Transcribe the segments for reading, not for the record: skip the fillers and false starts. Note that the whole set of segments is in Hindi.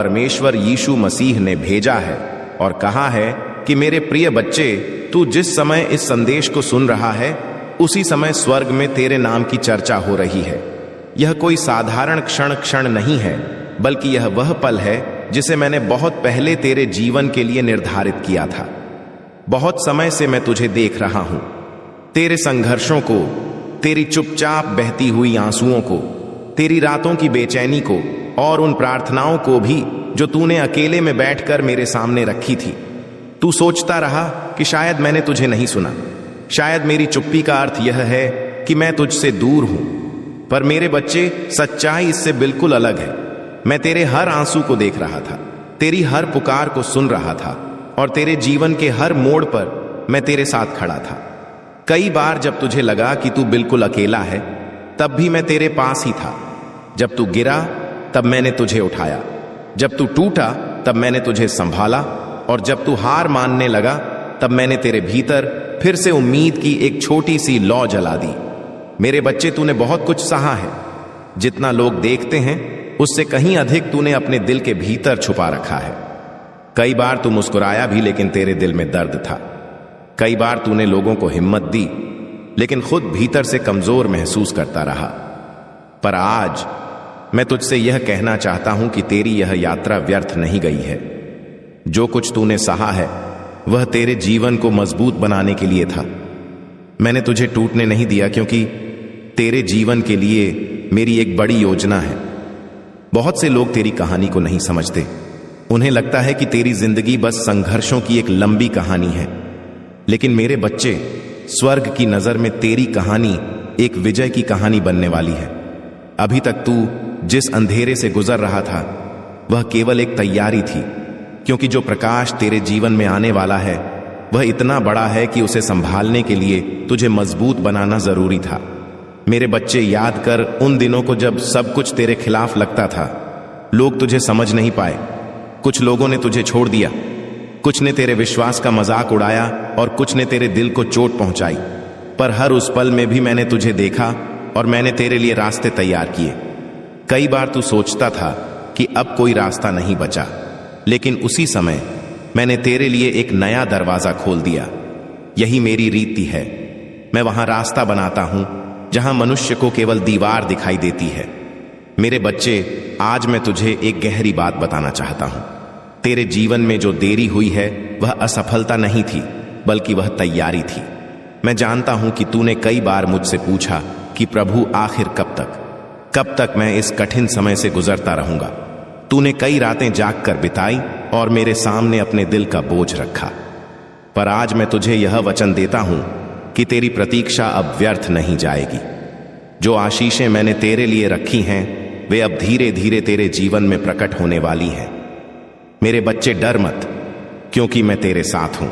परमेश्वर यीशु मसीह ने भेजा है और कहा है कि मेरे प्रिय बच्चे, तू जिस समय इस संदेश को सुन रहा है उसी समय स्वर्ग में तेरे नाम की चर्चा हो रही है। यह कोई साधारण क्षण नहीं है, बल्कि यह वह पल है जिसे मैंने बहुत पहले तेरे जीवन के लिए निर्धारित किया था। बहुत समय से मैं तुझे देख रहा हूं, तेरे संघर्षों को, तेरी चुपचाप बहती हुई आंसुओं को, तेरी रातों की बेचैनी को और उन प्रार्थनाओं को भी जो तूने अकेले में बैठकर मेरे सामने रखी थी। तू सोचता रहा कि शायद मैंने तुझे नहीं सुना, शायद मेरी चुप्पी का अर्थ यह है कि मैं तुझसे दूर हूं। पर मेरे बच्चे, सच्चाई इससे बिल्कुल अलग है। मैं तेरे हर आंसू को देख रहा था, तेरी हर पुकार को सुन रहा था और तेरे जीवन के हर मोड़ पर मैं तेरे साथ खड़ा था। कई बार जब तुझे लगा कि तू बिल्कुल अकेला है, तब भी मैं तेरे पास ही था। जब तू गिरा तब मैंने तुझे उठाया, जब तू टूटा तब मैंने तुझे संभाला और जब तू हार मानने लगा तब मैंने तेरे भीतर फिर से उम्मीद की एक छोटी सी लौ जला दी। मेरे बच्चे, तूने बहुत कुछ सहा है। जितना लोग देखते हैं उससे कहीं अधिक तूने अपने दिल के भीतर छुपा रखा है। कई बार तू मुस्कुराया भी, लेकिन तेरे दिल में दर्द था। कई बार तूने लोगों को हिम्मत दी, लेकिन खुद भीतर से कमजोर महसूस करता रहा। पर आज मैं तुझसे यह कहना चाहता हूं कि तेरी यह यात्रा व्यर्थ नहीं गई है। जो कुछ तूने सहा है वह तेरे जीवन को मजबूत बनाने के लिए था। मैंने तुझे टूटने नहीं दिया, क्योंकि तेरे जीवन के लिए मेरी एक बड़ी योजना है। बहुत से लोग तेरी कहानी को नहीं समझते। उन्हें लगता है कि तेरी जिंदगी बस संघर्षों की एक लंबी कहानी है, लेकिन मेरे बच्चे, स्वर्ग की नजर में तेरी कहानी एक विजय की कहानी बनने वाली है। अभी तक तू जिस अंधेरे से गुजर रहा था वह केवल एक तैयारी थी, क्योंकि जो प्रकाश तेरे जीवन में आने वाला है वह इतना बड़ा है कि उसे संभालने के लिए तुझे मजबूत बनाना जरूरी था। मेरे बच्चे, याद कर उन दिनों को जब सब कुछ तेरे खिलाफ लगता था। लोग तुझे समझ नहीं पाए, कुछ लोगों ने तुझे छोड़ दिया, कुछ ने तेरे विश्वास का मजाक उड़ाया और कुछ ने तेरे दिल को चोट पहुंचाई। पर हर उस पल में भी मैंने तुझे देखा और मैंने तेरे लिए रास्ते तैयार किए। कई बार तू सोचता था कि अब कोई रास्ता नहीं बचा, लेकिन उसी समय मैंने तेरे लिए एक नया दरवाजा खोल दिया। यही मेरी रीति है। मैं वहां रास्ता बनाता हूं जहां मनुष्य को केवल दीवार दिखाई देती है। मेरे बच्चे, आज मैं तुझे एक गहरी बात बताना चाहता हूं। तेरे जीवन में जो देरी हुई है वह असफलता नहीं थी, बल्कि वह तैयारी थी। मैं जानता हूं कि तूने कई बार मुझसे पूछा कि प्रभु, आखिर कब तक मैं इस कठिन समय से गुजरता रहूंगा। तूने कई रातें जागकर बिताई और मेरे सामने अपने दिल का बोझ रखा। पर आज मैं तुझे यह वचन देता हूं कि तेरी प्रतीक्षा अब व्यर्थ नहीं जाएगी। जो आशीषें मैंने तेरे लिए रखी हैं वे अब धीरे धीरे तेरे जीवन में प्रकट होने वाली हैं। मेरे बच्चे, डर मत, क्योंकि मैं तेरे साथ हूं।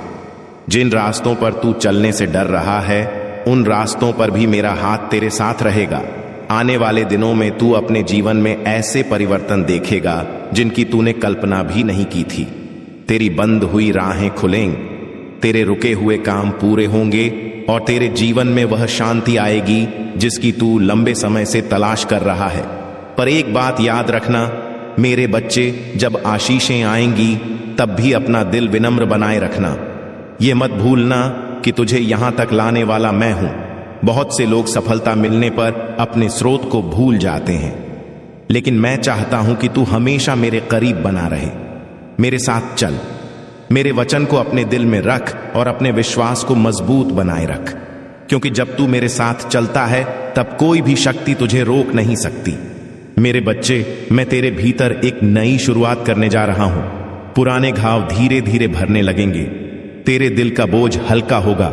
जिन रास्तों पर तू चलने से डर रहा है उन रास्तों पर भी मेरा हाथ तेरे साथ रहेगा। आने वाले दिनों में तू अपने जीवन में ऐसे परिवर्तन देखेगा जिनकी तूने कल्पना भी नहीं की थी। तेरी बंद हुई राहें खुलेंगी, तेरे रुके हुए काम पूरे होंगे और तेरे जीवन में वह शांति आएगी जिसकी तू लंबे समय से तलाश कर रहा है। पर एक बात याद रखना मेरे बच्चे, जब आशीषें आएंगी तब भी अपना दिल विनम्र बनाए रखना। यह मत भूलना कि तुझे यहां तक लाने वाला मैं हूं। बहुत से लोग सफलता मिलने पर अपने स्रोत को भूल जाते हैं, लेकिन मैं चाहता हूं कि तू हमेशा मेरे करीब बना रहे। मेरे साथ चल, मेरे वचन को अपने दिल में रख और अपने विश्वास को मजबूत बनाए रख, क्योंकि जब तू मेरे साथ चलता है तब कोई भी शक्ति तुझे रोक नहीं सकती। मेरे बच्चे, मैं तेरे भीतर एक नई शुरुआत करने जा रहा हूं। पुराने घाव धीरे धीरे भरने लगेंगे, तेरे दिल का बोझ हल्का होगा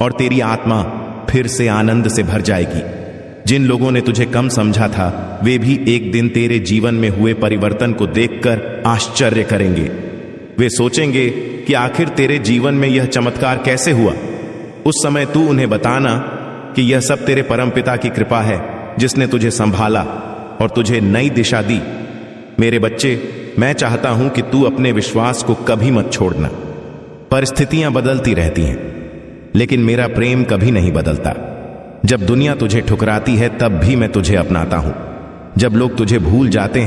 और तेरी आत्मा फिर से आनंद से भर जाएगी। जिन लोगों ने तुझे कम समझा था वे भी एक दिन तेरे जीवन में हुए परिवर्तन को देखकर आश्चर्य करेंगे। वे सोचेंगे कि आखिर तेरे जीवन में यह चमत्कार कैसे हुआ। उस समय तू उन्हें बताना कि यह सब तेरे परमपिता की कृपा है, जिसने तुझे संभाला और तुझे नई दिशा दी। मेरे बच्चे, मैं चाहता हूं कि तू अपने विश्वास को कभी मत छोड़ना। परिस्थितियां बदलती रहती हैं, लेकिन मेरा प्रेम कभी नहीं बदलता। जब दुनिया तुझे ठुकराती है तब भी मैं तुझे अपनाता हूं। जब लोग तुझे भूल जाते हैं